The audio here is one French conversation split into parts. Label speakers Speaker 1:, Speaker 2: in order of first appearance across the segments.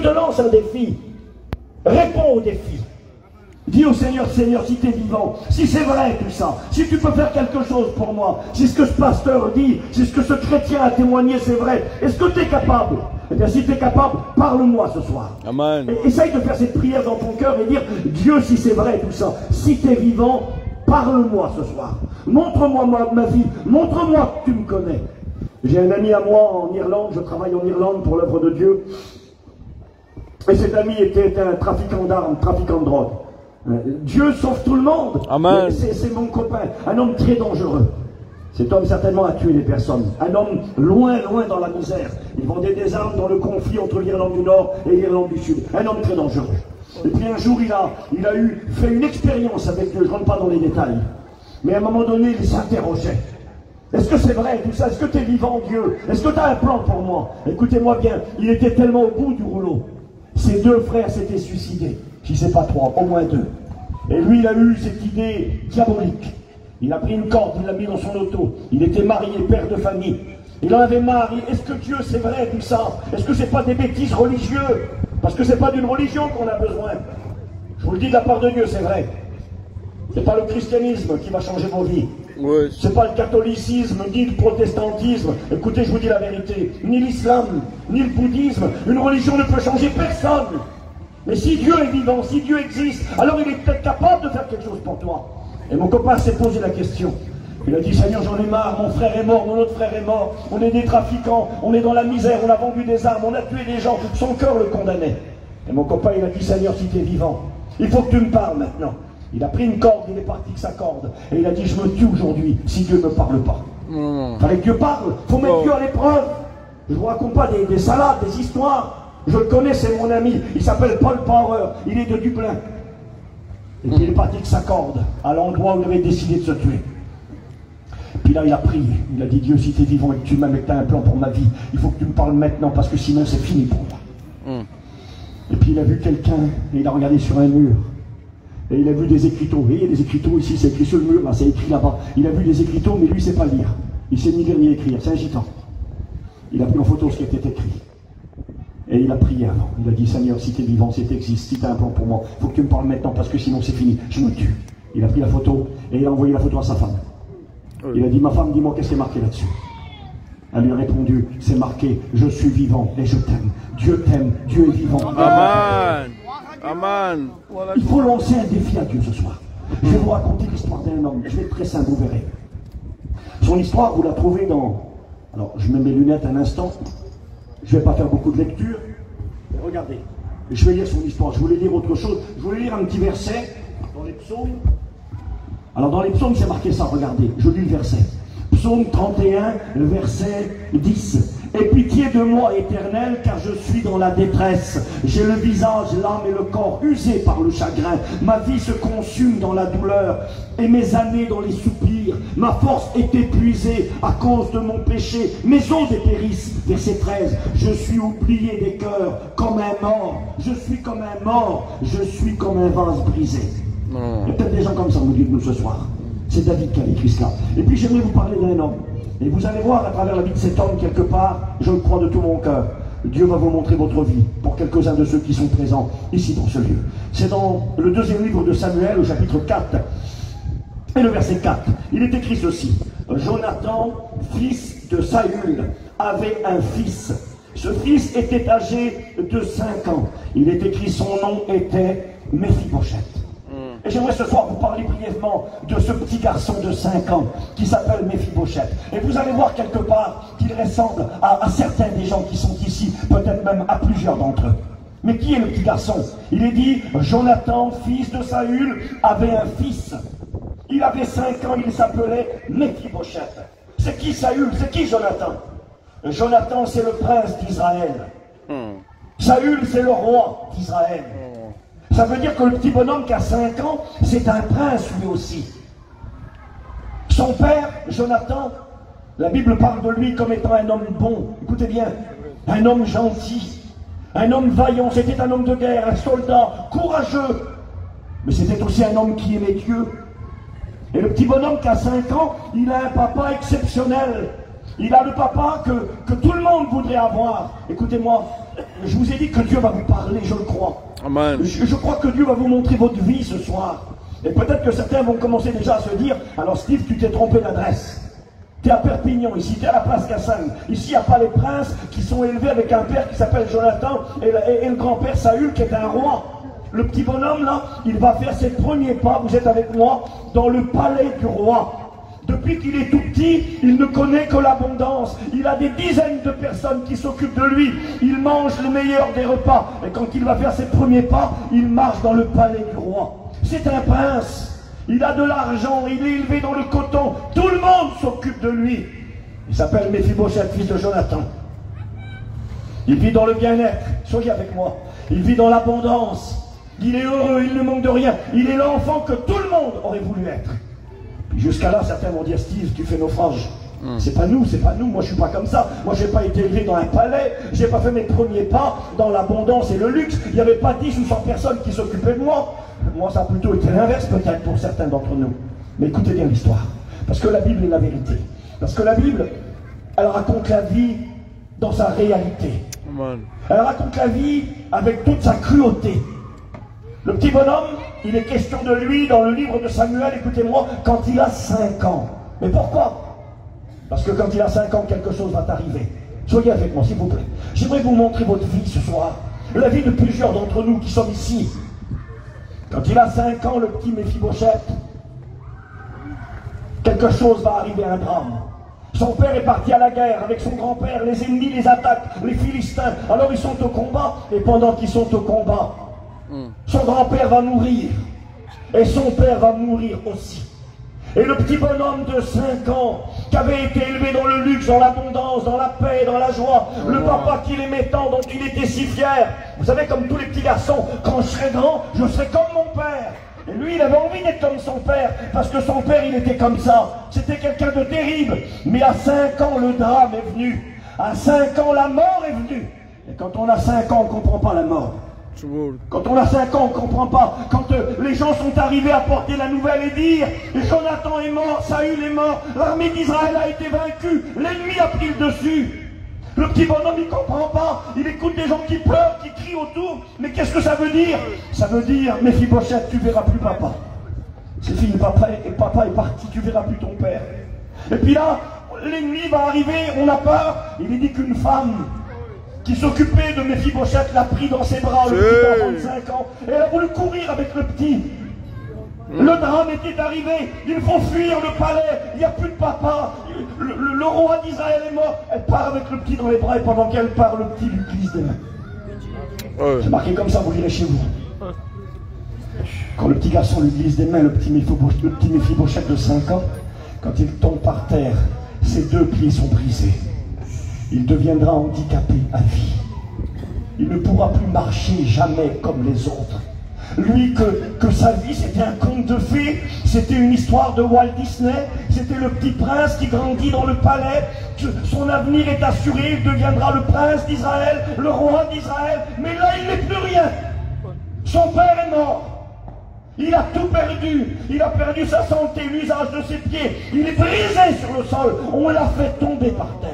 Speaker 1: te lance un défi. Réponds au défi. Dis au Seigneur, Seigneur, si tu es vivant, si c'est vrai tout ça, si tu peux faire quelque chose pour moi, si ce que ce pasteur dit, si ce que ce chrétien a témoigné, c'est vrai, est-ce que tu es capable? Eh bien, si tu es capable, parle-moi ce soir.
Speaker 2: Amen.
Speaker 1: Essaye de faire cette prière dans ton cœur et dire, Dieu, si c'est vrai tout ça, si tu es vivant, parle-moi ce soir. Montre-moi ma vie, montre-moi que tu me connais. J'ai un ami à moi en Irlande, je travaille en Irlande pour l'œuvre de Dieu. Et cet ami était un trafiquant d'armes, trafiquant de drogue. Dieu sauve tout le monde.
Speaker 2: Amen.
Speaker 1: C'est mon copain, un homme très dangereux. Cet homme certainement a tué des personnes. Un homme loin, loin dans la misère. Il vendait des armes dans le conflit entre l'Irlande du Nord et l'Irlande du Sud. Un homme très dangereux. Et puis un jour, il a fait une expérience avec Dieu. Je ne rentre pas dans les détails. Mais à un moment donné, il s'interrogeait. Est-ce que c'est vrai tout ça? Est-ce que tu es vivant, Dieu? Est-ce que tu as un plan pour moi? Écoutez-moi bien, il était tellement au bout du rouleau. Ses deux frères s'étaient suicidés. Si ce n'est pas trois, au moins deux. Et lui, il a eu cette idée diabolique. Il a pris une corde, il l'a mis dans son auto. Il était marié, père de famille. Il en avait marre. Est-ce que Dieu, c'est vrai tout ça? Est-ce que c'est pas des bêtises religieuses? Parce que c'est pas d'une religion qu'on a besoin. Je vous le dis de la part de Dieu, c'est vrai. C'est pas le christianisme qui va changer vos vies.
Speaker 2: Oui.
Speaker 1: C'est pas le catholicisme, ni le protestantisme. Écoutez, je vous dis la vérité. Ni l'islam, ni le bouddhisme. Une religion ne peut changer personne. Mais si Dieu est vivant, si Dieu existe, alors il est peut-être capable de faire quelque chose pour toi. Et mon copain s'est posé la question. Il a dit, Seigneur, j'en ai marre, mon frère est mort, mon autre frère est mort, on est des trafiquants, on est dans la misère, on a vendu des armes, on a tué des gens, son cœur le condamnait. Et mon copain, il a dit, Seigneur, si tu es vivant, il faut que tu me parles maintenant. Il a pris une corde, il est parti avec sa corde, et il a dit, je me tue aujourd'hui, si Dieu ne me parle pas. Fallait que Dieu parle, il faut mettre Dieu à l'épreuve. Je ne vous raconte pas des salades, des histoires. Je le connais, c'est mon ami, il s'appelle Paul Power, il est de Dublin. Et puis il est parti avec sa corde, à l'endroit où il avait décidé de se tuer. Puis là il a prié, il a dit, Dieu, si tu es vivant et que tu m'aimes et que tu as un plan pour ma vie, il faut que tu me parles maintenant parce que sinon c'est fini pour moi. Et puis il a vu quelqu'un, et il a regardé sur un mur, et il a vu des écriteaux. Vous voyez, il y a des écriteaux ici, c'est écrit sur le mur, là, c'est écrit là-bas. Il a vu des écriteaux, mais lui il ne sait pas lire. Il ne sait ni lire ni écrire, c'est un gitan. Il a pris en photo ce qui était écrit. Et il a prié avant. Il a dit, Seigneur, si tu es vivant, si tu existes, si tu as un plan pour moi, il faut que tu me parles maintenant parce que sinon c'est fini, je me tue. Il a pris la photo et il a envoyé la photo à sa femme. Il a dit, ma femme, dis-moi qu'est-ce qui est marqué là-dessus. Elle lui a répondu, c'est marqué, je suis vivant et je t'aime. Dieu t'aime, Dieu est vivant.
Speaker 2: Amen. Amen.
Speaker 1: Il faut lancer un défi à Dieu ce soir. Je vais vous raconter l'histoire d'un homme. Je vais être très simple, vous verrez. Son histoire, vous la trouvez dans... Alors, je mets mes lunettes un instant. Je ne vais pas faire beaucoup de lecture. Mais regardez, je vais lire son histoire. Je voulais lire autre chose. Je voulais lire un petit verset dans les psaumes. Alors dans les psaumes, c'est marqué ça, regardez. Je lis le verset. Psaume 31, le verset 10. Aie pitié de moi, Éternel, car je suis dans la détresse. J'ai le visage, l'âme et le corps usés par le chagrin. Ma vie se consume dans la douleur et mes années dans les soupirs. Ma force est épuisée à cause de mon péché. Mes os dépérissent. Verset 13. Je suis oublié des cœurs comme un mort. Je suis comme un mort. Je suis comme un vase brisé. Il y a peut-être des gens comme ça au milieu de nous ce soir. C'est David qui a écrit cela. Et puis j'aimerais vous parler d'un homme. Et vous allez voir à travers la vie de cet homme, quelque part, je le crois de tout mon cœur, Dieu va vous montrer votre vie, pour quelques-uns de ceux qui sont présents ici dans ce lieu. C'est dans le deuxième livre de Samuel, au chapitre 4, et le verset 4. Il est écrit ceci. Jonathan, fils de Saül, avait un fils. Ce fils était âgé de 5 ans. Il est écrit, son nom était Méphibosheth. Et j'aimerais ce soir vous parler brièvement de ce petit garçon de 5 ans qui s'appelle Méphibosheth. Et vous allez voir quelque part qu'il ressemble à certains des gens qui sont ici, peut-être même à plusieurs d'entre eux. Mais qui est le petit garçon? Il est dit, Jonathan, fils de Saül, avait un fils. Il avait 5 ans, il s'appelait Méphibosheth. C'est qui Saül? C'est qui Jonathan? Jonathan, c'est le prince d'Israël. Saül, c'est le roi d'Israël. Ça veut dire que le petit bonhomme qui a 5 ans, c'est un prince lui aussi. Son père, Jonathan, la Bible parle de lui comme étant un homme bon. Écoutez bien, un homme gentil, un homme vaillant, c'était un homme de guerre, un soldat courageux. Mais c'était aussi un homme qui aimait Dieu. Et le petit bonhomme qui a 5 ans, il a un papa exceptionnel. Il a le papa que tout le monde voudrait avoir. Écoutez-moi, je vous ai dit que Dieu va vous parler, je le crois.
Speaker 2: Amen.
Speaker 1: Je crois que Dieu va vous montrer votre vie ce soir. Et peut-être que certains vont commencer déjà à se dire, alors Steve, tu t'es trompé d'adresse. Tu es à Perpignan, ici, tu es à la place Cassagne. Ici, il n'y a pas les princes qui sont élevés avec un père qui s'appelle Jonathan et le grand-père Saül qui est un roi. Le petit bonhomme là, il va faire ses premiers pas, vous êtes avec moi, dans le palais du roi. Depuis qu'il est tout petit, il ne connaît que l'abondance. Il a des dizaines de personnes qui s'occupent de lui. Il mange le meilleur des repas. Et quand il va faire ses premiers pas, il marche dans le palais du roi. C'est un prince. Il a de l'argent, il est élevé dans le coton. Tout le monde s'occupe de lui. Il s'appelle Méphibosheth, fils de Jonathan. Il vit dans le bien-être. Soyez avec moi. Il vit dans l'abondance. Il est heureux, il ne manque de rien. Il est l'enfant que tout le monde aurait voulu être. Jusqu'à là, certains vont dire, Steve, tu fais naufrage. C'est pas nous, c'est pas nous. Moi, je suis pas comme ça. Moi, j'ai pas été élevé dans un palais. J'ai pas fait mes premiers pas dans l'abondance et le luxe. Il n'y avait pas 10 ou 100 personnes qui s'occupaient de moi. Moi, ça a plutôt été l'inverse, peut-être, pour certains d'entre nous. Mais écoutez bien l'histoire. Parce que la Bible est la vérité. Parce que la Bible, elle raconte la vie dans sa réalité. Elle raconte la vie avec toute sa cruauté. Le petit bonhomme, il est question de lui dans le livre de Samuel, écoutez-moi, quand il a 5 ans. Mais pourquoi? Parce que quand il a 5 ans, quelque chose va t'arriver. Soyez avec moi, s'il vous plaît. J'aimerais vous montrer votre vie ce soir. La vie de plusieurs d'entre nous qui sommes ici. Quand il a 5 ans, le petit Méphibosheth, quelque chose va arriver, un drame. Son père est parti à la guerre avec son grand-père, les ennemis les attaquent, les Philistins. Alors ils sont au combat, et pendant qu'ils sont au combat, son grand-père va mourir, et son père va mourir aussi. Et le petit bonhomme de 5 ans, qui avait été élevé dans le luxe, dans l'abondance, dans la paix, dans la joie, le papa qu'il aimait tant, dont il était si fier. Vous savez, comme tous les petits garçons, quand je serai grand, je serai comme mon père. Et lui, il avait envie d'être comme son père, parce que son père, il était comme ça. C'était quelqu'un de terrible. Mais à 5 ans, le drame est venu. À 5 ans, la mort est venue. Et quand on a 5 ans, on ne comprend pas la mort. Quand on a 5 ans, on ne comprend pas. Quand les gens sont arrivés à porter la nouvelle et dire Jonathan est mort, Saül est mort, l'armée d'Israël a été vaincue, l'ennemi a pris le dessus. Le petit bonhomme, il ne comprend pas. Il écoute des gens qui pleurent, qui crient autour. Mais qu'est-ce que ça veut dire? Ça veut dire, Méphibosheth, tu ne verras plus papa. C'est fini, papa est parti, tu ne verras plus ton père. Et puis là, l'ennemi va arriver, on a peur. Il est dit qu'une femme qui s'occupait de Méphibosheth l'a pris dans ses bras, le petit enfant de 5 ans. Et elle a voulu courir avec le petit. Le drame était arrivé, il faut fuir le palais, il n'y a plus de papa, le roi d'Israël est mort. Elle part avec le petit dans les bras et pendant qu'elle part, le petit lui glisse des mains. C'est marqué comme ça, vous lirez chez vous. Quand le petit garçon lui glisse des mains, le petit Méphibosheth de 5 ans, quand il tombe par terre, ses 2 pieds sont brisés. Il deviendra handicapé à vie. Il ne pourra plus marcher jamais comme les autres. Lui, que sa vie, c'était un conte de fées, c'était une histoire de Walt Disney, c'était le petit prince qui grandit dans le palais, son avenir est assuré, il deviendra le prince d'Israël, le roi d'Israël, mais là, il n'est plus rien. Son père est mort. Il a tout perdu. Il a perdu sa santé, l'usage de ses pieds. Il est brisé sur le sol. On l'a fait tomber par terre.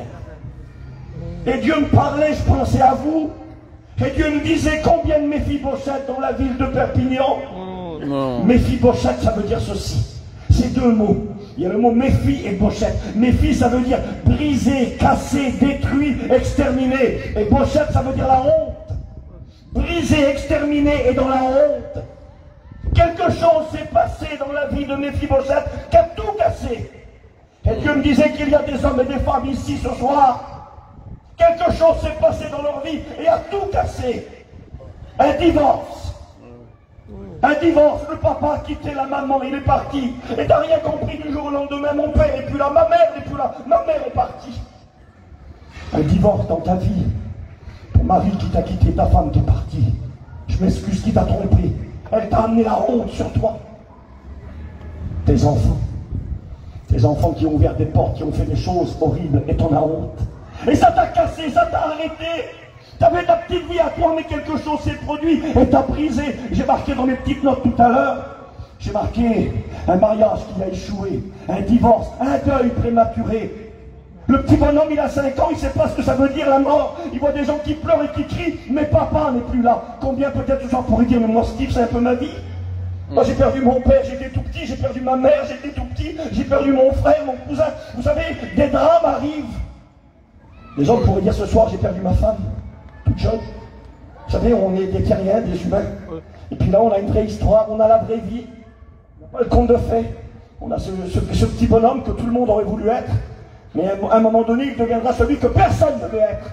Speaker 1: Et Dieu me parlait, je pensais à vous. Et Dieu me disait combien de Méphibosheth dans la ville de Perpignan. Méphibosheth, ça veut dire ceci. C'est 2 mots. Il y a le mot Méphi et Bosheth. Méphi, ça veut dire brisé, cassé, détruit, exterminé. Et Bosheth, ça veut dire la honte. Brisé, exterminé et dans la honte. Quelque chose s'est passé dans la vie de Méphibosheth qui a tout cassé. Et Dieu me disait qu'il y a des hommes et des femmes ici ce soir. Quelque chose s'est passé dans leur vie et a tout cassé. Un divorce. Un divorce. Le papa a quitté la maman, il est parti. Et t'as rien compris du jour au lendemain. Mon père n'est plus là, ma mère n'est plus là, ma mère est partie. Un divorce dans ta vie. Ton mari qui t'a quitté, ta femme qui est partie. Je m'excuse, qui t'a trompé. Elle t'a amené la honte sur toi. Tes enfants qui ont ouvert des portes, qui ont fait des choses horribles, et t'en as honte. Et ça t'a cassé, ça t'a arrêté. T'avais ta petite vie à toi, mais quelque chose s'est produit et t'as brisé. J'ai marqué dans mes petites notes tout à l'heure, j'ai marqué un mariage qui a échoué, un divorce, un deuil prématuré. Le petit bonhomme, il a 5 ans, il ne sait pas ce que ça veut dire la mort. Il voit des gens qui pleurent et qui crient, mais papa n'est plus là. Combien peut-être ce soir pourrait dire, mais moi Steve, c'est un peu ma vie. Moi j'ai perdu mon père, j'étais tout petit, j'ai perdu ma mère, j'étais tout petit, j'ai perdu mon frère, mon cousin. Vous savez, des drames arrivent. Les gens pourraient dire ce soir, j'ai perdu ma femme, toute jeune. Vous savez, on est des terriens, des humains. Et puis là, on a une vraie histoire, on a la vraie vie. On n'a pas le conte de fées. On a ce petit bonhomme que tout le monde aurait voulu être. Mais à un moment donné, il deviendra celui que personne ne veut être.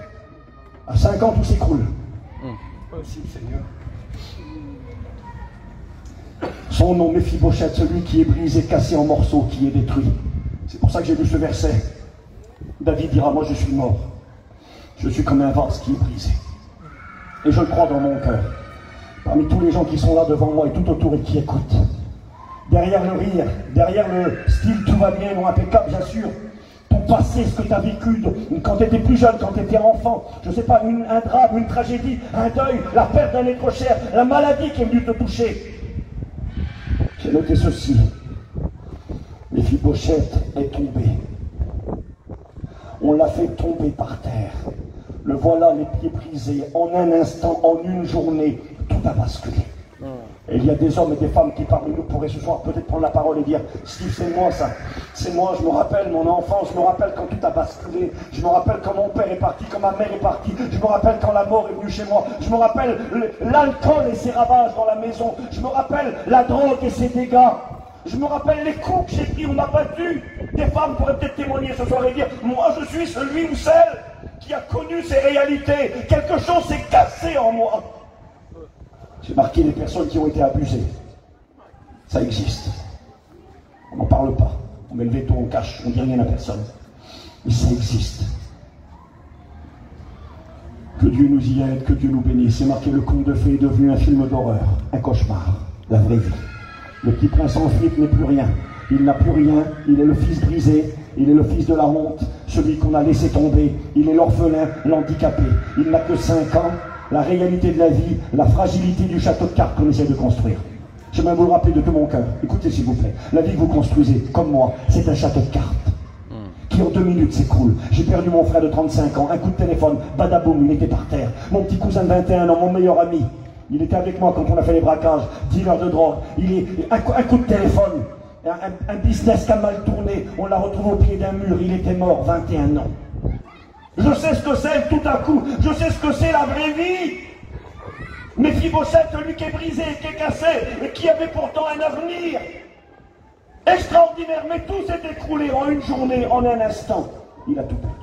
Speaker 1: À 5 ans, tout s'écroule. Possible, Seigneur. Son nom, Méphibosheth, celui qui est brisé, cassé en morceaux, qui est détruit. C'est pour ça que j'ai lu ce verset. David dira, moi je suis mort. Je suis comme un vase qui est brisé. Et je le crois dans mon cœur. Parmi tous les gens qui sont là devant moi et tout autour et qui écoutent. Derrière le rire, derrière le style tout va bien, non impeccable, bien sûr. Ton passé, ce que tu as vécu quand tu étais plus jeune, quand tu étais enfant, je ne sais pas, un drame, une tragédie, un deuil, la perte d'un être cher, la maladie qui est venue te toucher. J'ai noté ceci. Méphibosheth est tombé. On l'a fait tomber par terre. Le voilà, les pieds brisés. En un instant, en une journée, tout a basculé. Et il y a des hommes et des femmes qui parmi nous pourraient ce soir peut-être prendre la parole et dire, Steve, c'est moi ça, c'est moi, je me rappelle mon enfance, je me rappelle quand tout a basculé, je me rappelle quand mon père est parti, quand ma mère est partie, je me rappelle quand la mort est venue chez moi, je me rappelle l'alcool et ses ravages dans la maison, je me rappelle la drogue et ses dégâts, je me rappelle les coups que j'ai pris, on m'a battu. Des femmes pourraient peut-être témoigner ce soir et dire, moi je suis celui ou celle qui a connu ces réalités, quelque chose s'est cassé en moi. J'ai marqué les personnes qui ont été abusées. Ça existe. On n'en parle pas. On met le veto, on cache, on ne dit rien à personne. Mais ça existe. Que Dieu nous y aide, que Dieu nous bénisse. C'est marqué, le conte de fées est devenu un film d'horreur, un cauchemar, la vraie vie. Le petit prince en fripe n'est plus rien. Il n'a plus rien, il est le fils brisé, il est le fils de la honte, celui qu'on a laissé tomber, il est l'orphelin, l'handicapé. Il n'a que 5 ans. La réalité de la vie, la fragilité du château de cartes qu'on essaie de construire. J'aimerais vous le rappeler de tout mon cœur. Écoutez s'il vous plaît, la vie que vous construisez, comme moi, c'est un château de cartes qui en 2 minutes s'écroule. J'ai perdu mon frère de 35 ans, un coup de téléphone, badaboum, il était par terre. Mon petit cousin de 21 ans, mon meilleur ami, il était avec moi quand on a fait les braquages, dealer de drogue. Un coup de téléphone, un business qui a mal tourné, on l'a retrouvé au pied d'un mur, il était mort, 21 ans. Je sais ce que c'est tout à coup, je sais ce que c'est la vraie vie. Méphibosheth, celui qui est brisé, qui est cassé, et qui avait pourtant un avenir extraordinaire, mais tout s'est écroulé en une journée, en un instant. Il a tout perdu.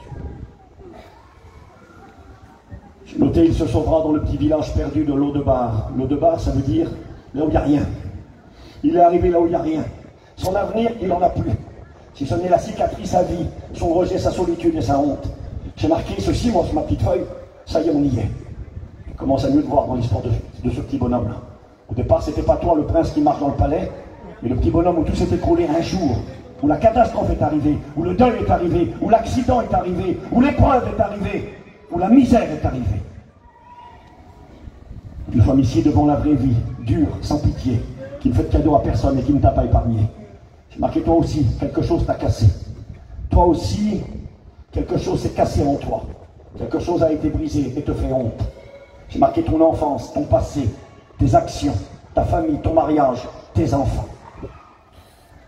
Speaker 1: J'ai noté, il se sauvera dans le petit village perdu de Lodebar. Lodebar, ça veut dire là où il n'y a rien. Il est arrivé là où il n'y a rien. Son avenir, il n'en a plus. Si ce n'est la cicatrice à vie, son rejet, sa solitude et sa honte. J'ai marqué ceci, moi, sur ma petite feuille. Ça y est, on y est. Je commence à mieux te voir dans l'histoire de ce petit bonhomme-là. Au départ, c'était pas toi, le prince, qui marche dans le palais, mais le petit bonhomme où tout s'est écroulé un jour, où la catastrophe est arrivée, où le deuil est arrivé, où l'accident est arrivé, où l'épreuve est arrivée, où la misère est arrivée. Nous sommes ici devant la vraie vie, dure, sans pitié, qui ne fait de cadeau à personne et qui ne t'a pas épargné. J'ai marqué, toi aussi, quelque chose t'a cassé. Toi aussi, quelque chose s'est cassé en toi. Quelque chose a été brisé et te fait honte. J'ai marqué ton enfance, ton passé, tes actions, ta famille, ton mariage, tes enfants.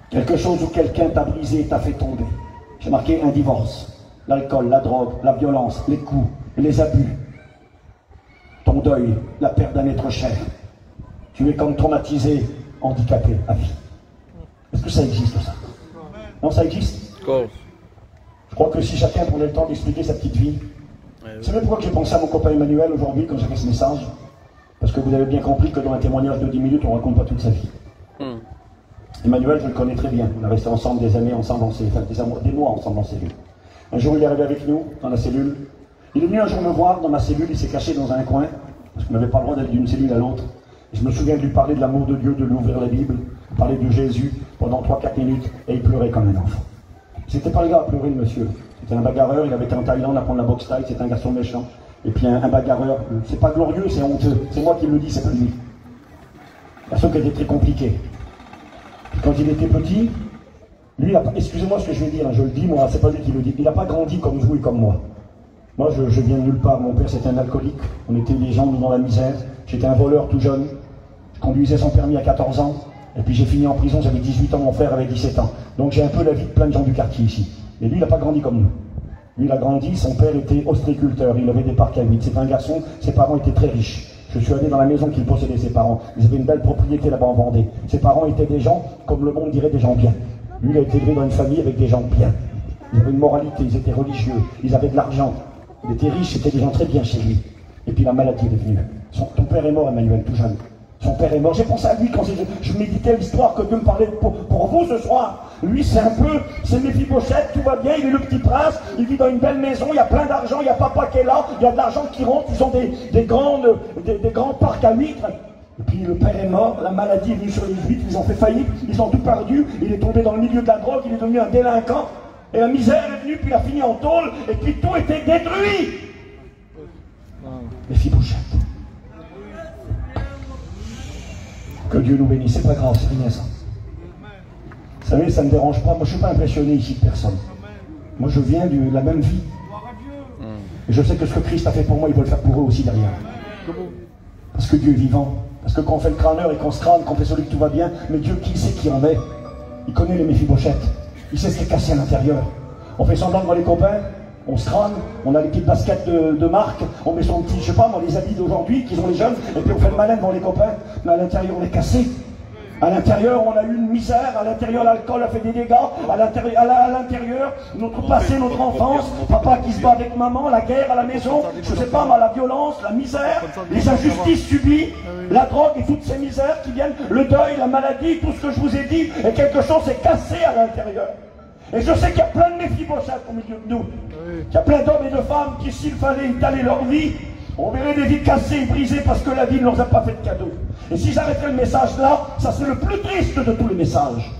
Speaker 1: Quelque chose où quelqu'un t'a brisé et t'a fait tomber. J'ai marqué un divorce, l'alcool, la drogue, la violence, les coups, les abus. Ton deuil, la perte d'un être cher. Tu es comme traumatisé, handicapé à vie. Est-ce que ça existe, ça? Non, ça existe? Je crois que si chacun prenait le temps d'expliquer sa petite vie, c'est même pourquoi j'ai pensé à mon copain Emmanuel aujourd'hui quand j'ai fait ce message, parce que vous avez bien compris que dans un témoignage de 10 minutes, on ne raconte pas toute sa vie. Emmanuel, je le connais très bien, on a resté ensemble des années ensemble en cellule, enfin des mois ensemble en cellule. Un jour, il est arrivé avec nous, dans la cellule. Il est venu un jour me voir dans ma cellule, il s'est caché dans un coin, parce qu'on n'avait pas le droit d'aller d'une cellule à l'autre. Et je me souviens de lui parler de l'amour de Dieu, de lui ouvrir la Bible, parler de Jésus pendant 3-4 minutes, et il pleurait comme un enfant. C'était pas le gars à pleurer, le monsieur. C'était un bagarreur, il avait été en Thaïlande à prendre la boxe thaï, c'était un garçon méchant. Et puis un bagarreur, c'est pas glorieux, c'est honteux. C'est moi qui le dis, c'est pas lui. Un garçon qui était très compliqué. Puis quand il était petit, Lui, excusez-moi ce que je vais dire, hein, je le dis, moi, c'est pas lui qui le dit. Il n'a pas grandi comme vous et comme moi. Moi, je viens de nulle part. Mon père, c'était un alcoolique. On était des gens dans la misère. J'étais un voleur tout jeune. Je conduisais sans permis à 14 ans. Et puis j'ai fini en prison, j'avais 18 ans, mon frère avait 17 ans. Donc j'ai un peu la vie de plein de gens du quartier ici. Et lui, il n'a pas grandi comme nous. Lui, il a grandi, son père était ostréiculteur, il avait des parcs à huit. C'était un garçon, ses parents étaient très riches. Je suis allé dans la maison qu'il possédait, ses parents. Ils avaient une belle propriété là-bas en Vendée. Ses parents étaient des gens, comme le monde dirait, des gens bien. Lui, il a été élevé dans une famille avec des gens bien. Ils avaient une moralité, ils étaient religieux, ils avaient de l'argent. Il était riche, c'était des gens très bien chez lui. Et puis la maladie est venue. Ton père est mort, Emmanuel, tout jeune. Son père est mort. J'ai pensé à lui quand je méditais l'histoire que Dieu me parlait pour vous ce soir. Lui, c'est un peu, c'est Méphibosheth, tout va bien, il est le petit prince, il vit dans une belle maison, il y a plein d'argent, il y a papa qui est là, il y a de l'argent qui rentre, ils ont des grands parcs à huîtres. Et puis le père est mort, la maladie est venue sur les huîtres, ils ont fait faillite, ils ont tout perdu, il est tombé dans le milieu de la drogue, il est devenu un délinquant, et la misère est venue, puis il a fini en tôle, et puis tout était détruit. Méphibosheth. Que Dieu nous bénisse, c'est pas grave, c'est rien ça. Vous savez, ça ne me dérange pas, moi je ne suis pas impressionné ici de personne. Moi je viens de la même vie. Et je sais que ce que Christ a fait pour moi, il va le faire pour eux aussi derrière. Parce que Dieu est vivant. Parce que quand on fait le crâneur et qu'on se crâne, qu'on fait celui que tout va bien, mais Dieu qui sait qui en est. Il connaît les Méphibosheth. Il sait ce qui est cassé à l'intérieur. On fait semblant devant les copains, on se crâne, on a les petites baskets de marque, on met son petit, je sais pas moi, les habits d'aujourd'hui, qu'ils ont les jeunes, et puis on fait le malin devant les copains, mais à l'intérieur on est cassé. À l'intérieur on a eu une misère, à l'intérieur l'alcool a fait des dégâts, à l'intérieur notre passé, notre enfance, papa qui se bat avec maman, la guerre à la maison, je sais pas moi, la violence, la misère, les injustices subies, la drogue et toutes ces misères qui viennent, le deuil, la maladie, tout ce que je vous ai dit, et quelque chose est cassé à l'intérieur. Et je sais qu'il y a plein de Méphibosheth au milieu de nous. Qu'il y a plein d'hommes et de femmes qui, s'il fallait étaler leur vie, on verrait des vies cassées et brisées parce que la vie ne leur a pas fait de cadeau. Et si j'arrêtais le message là, ça c'est le plus triste de tous les messages.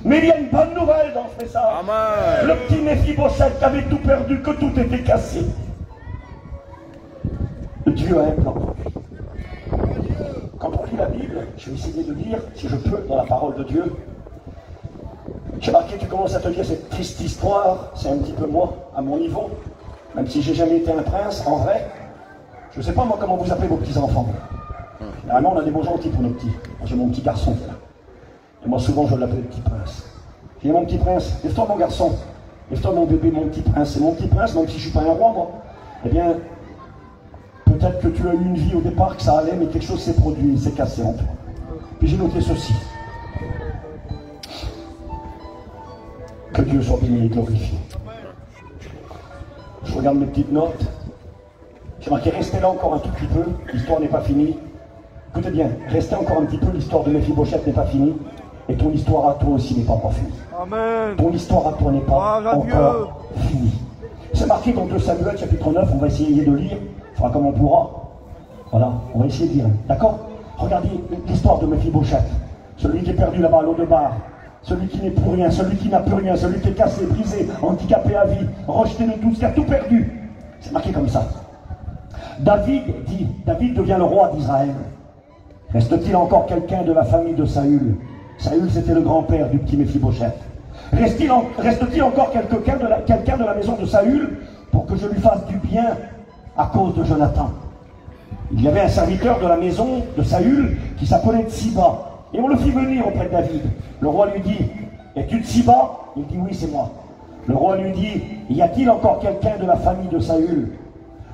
Speaker 1: Mais il y a une bonne nouvelle dans ce message. Amen. Le petit Méphibosheth qui avait tout perdu, que tout était cassé. Dieu a un plan pour lui. Quand on lit la Bible, je vais essayer de lire, si je peux, dans la parole de Dieu. J'ai marqué, tu commences à te dire cette triste histoire, c'est un petit peu moi, à mon niveau, même si j'ai jamais été un prince, en vrai. Je ne sais pas moi comment vous appelez vos petits-enfants. Généralement, on a des mots gentils pour nos petits. Moi, j'ai mon petit garçon, là. Et moi, souvent, je l'appelle le petit prince. J'ai mon petit prince, lève-toi mon garçon, lève-toi mon bébé, mon petit prince. C'est mon petit prince, même si je ne suis pas un roi, moi. Eh bien, peut-être que tu as eu une vie au départ, que ça allait, mais quelque chose s'est produit, s'est cassé en toi. Puis j'ai noté ceci. Que Dieu soit béni et glorifié. Je regarde mes petites notes. J'ai marqué, restez là encore un tout petit peu, l'histoire n'est pas finie. Écoutez bien, restez encore un petit peu, l'histoire de Méphibosheth n'est pas finie. Et ton histoire à toi aussi n'est pas encore finie. Amen. Ton histoire à toi n'est pas encore finie. C'est marqué dans 2 Samuel, chapitre 9, on va essayer de lire, il fera comme on pourra. Voilà, on va essayer de lire. D'accord? Regardez l'histoire de Méphibosheth, celui qui est perdu là-bas à l'eau de bar. Celui qui n'est plus rien, celui qui n'a plus rien, celui qui est cassé, brisé, handicapé à vie, rejeté de tout, qui a tout perdu. C'est marqué comme ça. David devient le roi d'Israël. Reste-t-il encore quelqu'un de la famille de Saül? Saül, c'était le grand-père du petit Méphibosheth. Reste-t-il encore quelqu'un de la maison de Saül pour que je lui fasse du bien à cause de Jonathan? Il y avait un serviteur de la maison de Saül qui s'appelait Tsiba. Et on le fit venir auprès de David. Le roi lui dit, es-tu Tsiba? Il dit, oui, c'est moi. Le roi lui dit, y a-t-il encore quelqu'un de la famille de Saül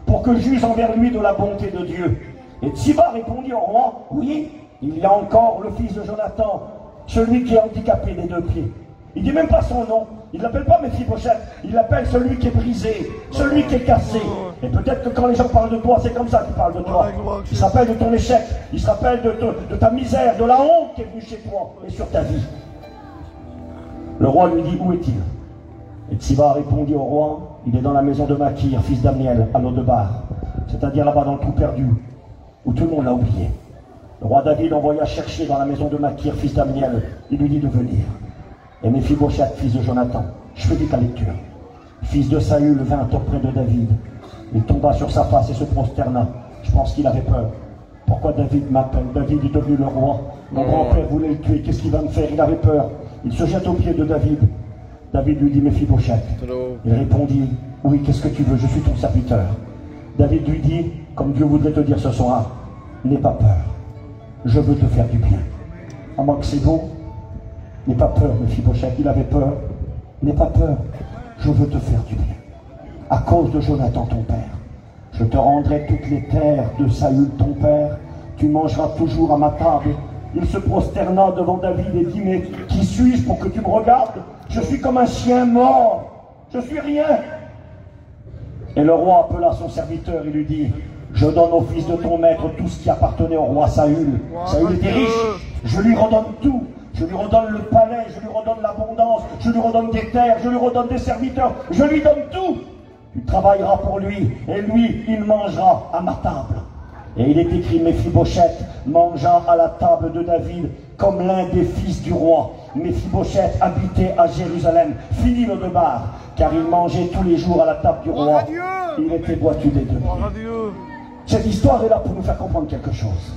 Speaker 1: pour que je juge envers lui de la bonté de Dieu? Et Tsiba répondit au roi, oui, il y a encore le fils de Jonathan, celui qui est handicapé des 2 pieds. Il ne dit même pas son nom, il ne l'appelle pas Méphibosheth, il l'appelle celui qui est brisé, celui qui est cassé. Et peut-être que quand les gens parlent de toi, c'est comme ça qu'ils parlent de toi. Ils se rappellent de ton échec, ils se rappellent de ta misère, de la honte qui est venue chez toi et sur ta vie. Le roi lui dit, où est-il? Et Tsiba répondit au roi, il est dans la maison de Makir, fils d'Amiel, à Lo-Debar, c'est-à-dire là-bas dans le trou perdu, où tout le monde l'a oublié. Le roi David envoya chercher dans la maison de Makir, fils d'Amiel, il lui dit de venir. Et Méphibosheth, fils de Jonathan, je fais vite la lecture, fils de Saül, vint auprès de David. Il tomba sur sa face et se prosterna. Je pense qu'il avait peur. Pourquoi David m'appelle? David est devenu le roi. Mon grand-père voulait le tuer. Qu'est-ce qu'il va me faire? Il avait peur. Il se jette aux pieds de David. David lui dit, Méphibosheth. Il répondit, oui, qu'est-ce que tu veux, je suis ton serviteur. David lui dit, comme Dieu voudrait te dire ce soir, n'aie pas peur, je veux te faire du bien. À moins que c'est beau, n'aie pas peur, Méphibosheth, il avait peur. N'aie pas peur, je veux te faire du bien. À cause de Jonathan ton père, je te rendrai toutes les terres de Saül ton père, tu mangeras toujours à ma table. Il se prosterna devant David et dit, mais qui suis-je pour que tu me regardes? Je suis comme un chien mort, je suis rien. Et le roi appela son serviteur et lui dit, je donne au fils de ton maître tout ce qui appartenait au roi Saül. Saül était riche, je lui redonne tout. Je lui redonne le palais, je lui redonne l'abondance, je lui redonne des terres, je lui redonne des serviteurs, je lui donne tout. Tu travailleras pour lui, et lui, il mangera à ma table. Et il est écrit, Méphibosheth mangea à la table de David comme l'un des fils du roi. Méphibosheth habitait à Jérusalem, fini le debar, car il mangeait tous les jours à la table du roi. Il était boiteux des deux pieds. Cette histoire est là pour nous faire comprendre quelque chose.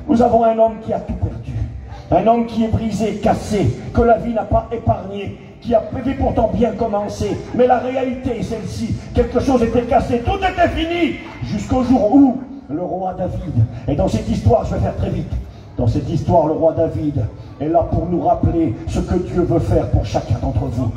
Speaker 1: Nous avons un homme qui a tout perdu. Un homme qui est brisé, cassé, que la vie n'a pas épargné, qui avait pourtant bien commencé. Mais la réalité est celle-ci. Quelque chose était cassé, tout était fini, jusqu'au jour où le roi David, et dans cette histoire, je vais faire très vite, dans cette histoire, le roi David est là pour nous rappeler ce que Dieu veut faire pour chacun d'entre vous.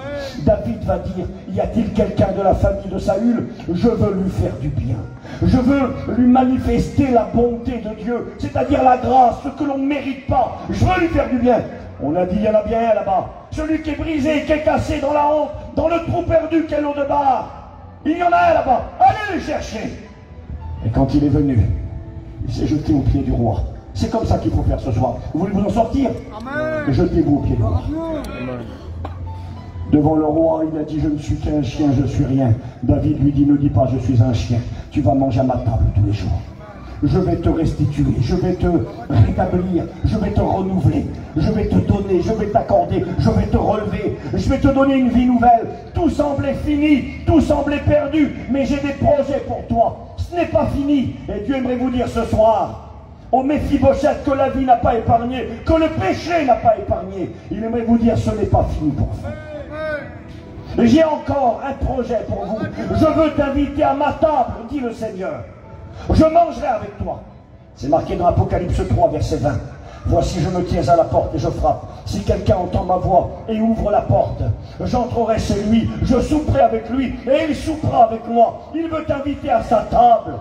Speaker 1: David va dire, y a-t-il quelqu'un de la famille de Saül? Je veux lui faire du bien. Je veux lui manifester la bonté de Dieu, c'est-à-dire la grâce, ce que l'on ne mérite pas. Je veux lui faire du bien. On a dit, il y en a bien un là-bas. Celui qui est brisé, qui est cassé dans la honte, dans le trou perdu qu'est l'eau de bar. Il y en a un là-bas. Allez le chercher. Et quand il est venu, il s'est jeté aux pieds du roi. C'est comme ça qu'il faut faire ce soir. Vous voulez vous en sortir? Jetez-vous aux pieds du roi. Devant le roi, il a dit, je ne suis qu'un chien, je suis rien. David lui dit, ne dis pas, je suis un chien. Tu vas manger à ma table tous les jours. Je vais te restituer, je vais te rétablir, je vais te renouveler, je vais te donner, je vais t'accorder, je vais te relever, je vais te donner une vie nouvelle. Tout semblait fini, tout semblait perdu, mais j'ai des projets pour toi. Ce n'est pas fini. Et Dieu aimerait vous dire ce soir, au Méphibosheth que la vie n'a pas épargné, que le péché n'a pas épargné, il aimerait vous dire, ce n'est pas fini pour vous. J'ai encore un projet pour vous. Je veux t'inviter à ma table, dit le Seigneur. Je mangerai avec toi. C'est marqué dans Apocalypse 3, verset 20. Voici, je me tiens à la porte et je frappe. Si quelqu'un entend ma voix et ouvre la porte, j'entrerai chez lui, je souperai avec lui et il soupera avec moi. Il veut t'inviter à sa table.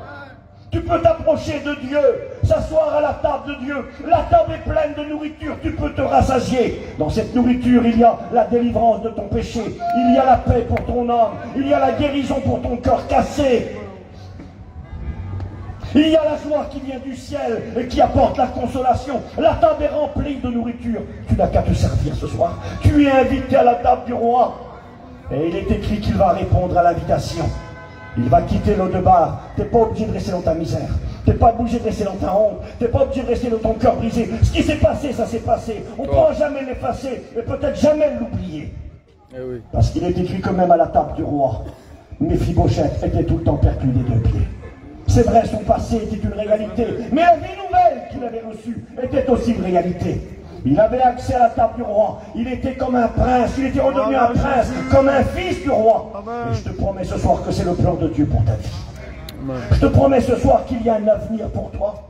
Speaker 1: Tu peux t'approcher de Dieu, s'asseoir à la table de Dieu. La table est pleine de nourriture, tu peux te rassasier. Dans cette nourriture, il y a la délivrance de ton péché. Il y a la paix pour ton âme. Il y a la guérison pour ton cœur cassé. Il y a la joie qui vient du ciel et qui apporte la consolation. La table est remplie de nourriture. Tu n'as qu'à te servir ce soir. Tu es invité à la table du roi. Et il est écrit qu'il va répondre à l'invitation. Il va quitter l'eau de bar. Tu n'es pas obligé de rester dans ta misère. Tu n'es pas obligé de rester dans ta honte. Tu n'es pas obligé de rester dans ton cœur brisé. Ce qui s'est passé, ça s'est passé. On ne pourra jamais l'effacer et peut-être jamais l'oublier.
Speaker 2: Oui.
Speaker 1: Parce qu'il est écrit que même à la table du roi, Méphibosheth était tout le temps perclus des deux pieds. C'est vrai, son passé était une réalité, mais la vie nouvelle qu'il avait reçue était aussi une réalité. Il avait accès à la table du roi, il était comme un prince, il était redevenu un prince, comme un fils du roi. Et je te promets ce soir que c'est le plan de Dieu pour ta vie. Je te promets ce soir qu'il y a un avenir pour toi.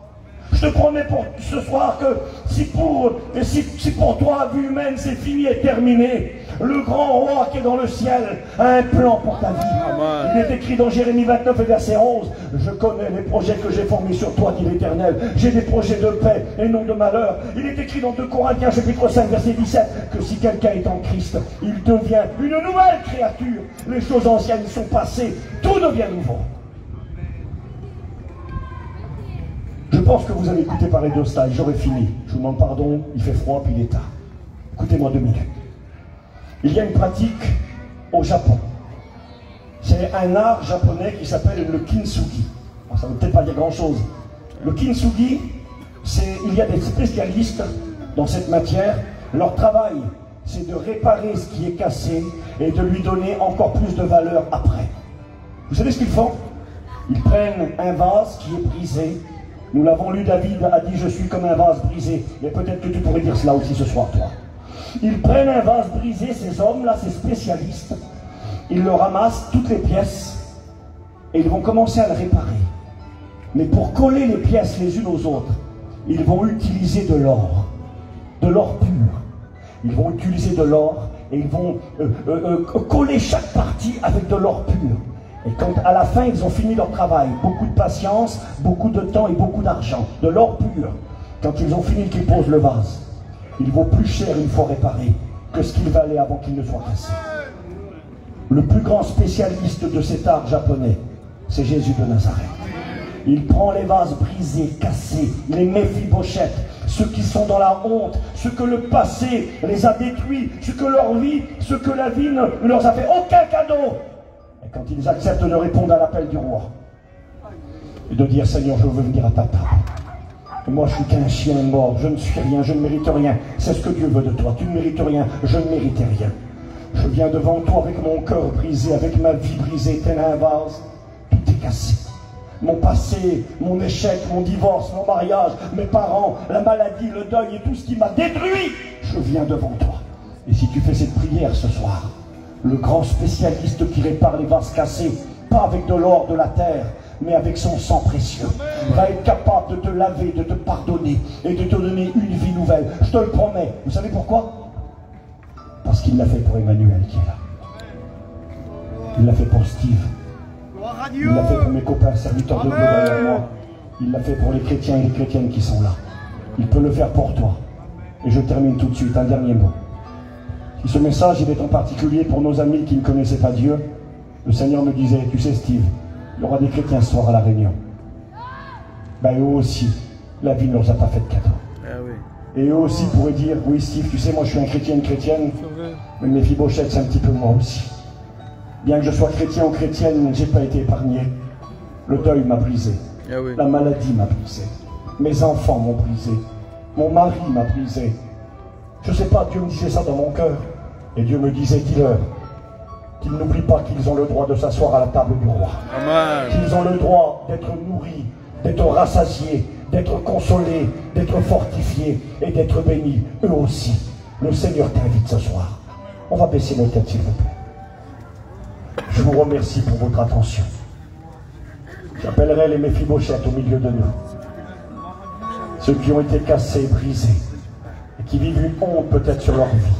Speaker 1: Je te promets pour ce soir que si pour toi, à vue humaine, c'est fini et terminé, le grand roi qui est dans le ciel a un plan pour ta vie. Amen. Il est écrit dans Jérémie 29 et verset 11, je connais les projets que j'ai formés sur toi, dit l'Éternel. J'ai des projets de paix et non de malheur. Il est écrit dans 2 Corinthiens chapitre 5 verset 17 que si quelqu'un est en Christ, il devient une nouvelle créature. Les choses anciennes sont passées, tout devient nouveau. Je pense que vous avez écouté parler de style, j'aurais fini. Je vous demande pardon, il fait froid puis il est tard. Écoutez-moi 2 minutes. Il y a une pratique au Japon. C'est un art japonais qui s'appelle le kintsugi. Ça ne veut peut-être pas dire grand-chose. Le kintsugi, il y a des spécialistes dans cette matière. Leur travail, c'est de réparer ce qui est cassé et de lui donner encore plus de valeur après. Vous savez ce qu'ils font? Ils prennent un vase qui est brisé. Nous l'avons lu, David a dit, je suis comme un vase brisé. Mais peut-être que tu pourrais dire cela aussi ce soir, toi. Ils prennent un vase brisé, ces hommes-là, ces spécialistes, ils le ramassent, toutes les pièces, et ils vont commencer à le réparer. Mais pour coller les pièces les unes aux autres, ils vont utiliser de l'or pur. Ils vont utiliser de l'or et ils vont coller chaque partie avec de l'or pur. Et quand à la fin ils ont fini leur travail, beaucoup de patience, beaucoup de temps et beaucoup d'argent, de l'or pur, quand ils ont fini qu'ils posent le vase, il vaut plus cher une fois réparé que ce qu'il valait avant qu'il ne soit cassé. Le plus grand spécialiste de cet art japonais, c'est Jésus de Nazareth. Il prend les vases brisés, cassés, les Méphibosheth, ceux qui sont dans la honte, ceux que le passé les a détruits, ceux que leur vie, ceux que la vie ne leur a fait aucun cadeau. Et quand ils acceptent de répondre à l'appel du roi, et de dire Seigneur, je veux venir à ta table. Et moi je suis qu'un chien mort, je ne suis rien, je ne mérite rien. C'est ce que Dieu veut de toi, tu ne mérites rien, je ne mérite rien. Je viens devant toi avec mon cœur brisé, avec ma vie brisée, tel un vase, tout est cassé. Mon passé, mon échec, mon divorce, mon mariage, mes parents, la maladie, le deuil et tout ce qui m'a détruit, je viens devant toi. Et si tu fais cette prière ce soir, le grand spécialiste qui répare les vases cassés, pas avec de l'or de la terre, mais avec son sang précieux, va être capable de te laver, de te pardonner et de te donner une vie nouvelle. Je te le promets. Vous savez pourquoi? Parce qu'il l'a fait pour Emmanuel qui est là. Il l'a fait pour Steve. Il l'a fait pour mes copains serviteurs de Dieu derrière moi. Il l'a fait pour les chrétiens et les chrétiennes qui sont là. Il peut le faire pour toi. Et je termine tout de suite, un dernier mot. Si ce message il est en particulier pour nos amis qui ne connaissaient pas Dieu, le Seigneur me disait, tu sais Steve, il y aura des chrétiens ce soir à la Réunion. Ben eux aussi, la vie ne leur a pas fait de cadeau. Et eux aussi pourraient dire, oui Steve, tu sais, moi je suis un chrétien, une chrétienne, mais Méphibosheth c'est un petit peu moi aussi. Bien que je sois chrétien ou chrétienne, je n'ai pas été épargné. Le deuil m'a brisé. La maladie m'a brisé. Mes enfants m'ont brisé. Mon mari m'a brisé. Je ne sais pas, Dieu me disait ça dans mon cœur. Et Dieu me disait, dis-leur qu'ils n'oublient pas qu'ils ont le droit de s'asseoir à la table du roi. Qu'ils ont le droit d'être nourris, d'être rassasiés, d'être consolés, d'être fortifiés et d'être bénis. Eux aussi. Le Seigneur t'invite ce soir. On va baisser nos têtes, s'il vous plaît. Je vous remercie pour votre attention. J'appellerai les Méphibosheth au milieu de nous. Ceux qui ont été cassés, brisés, et qui vivent une honte peut-être sur leur vie.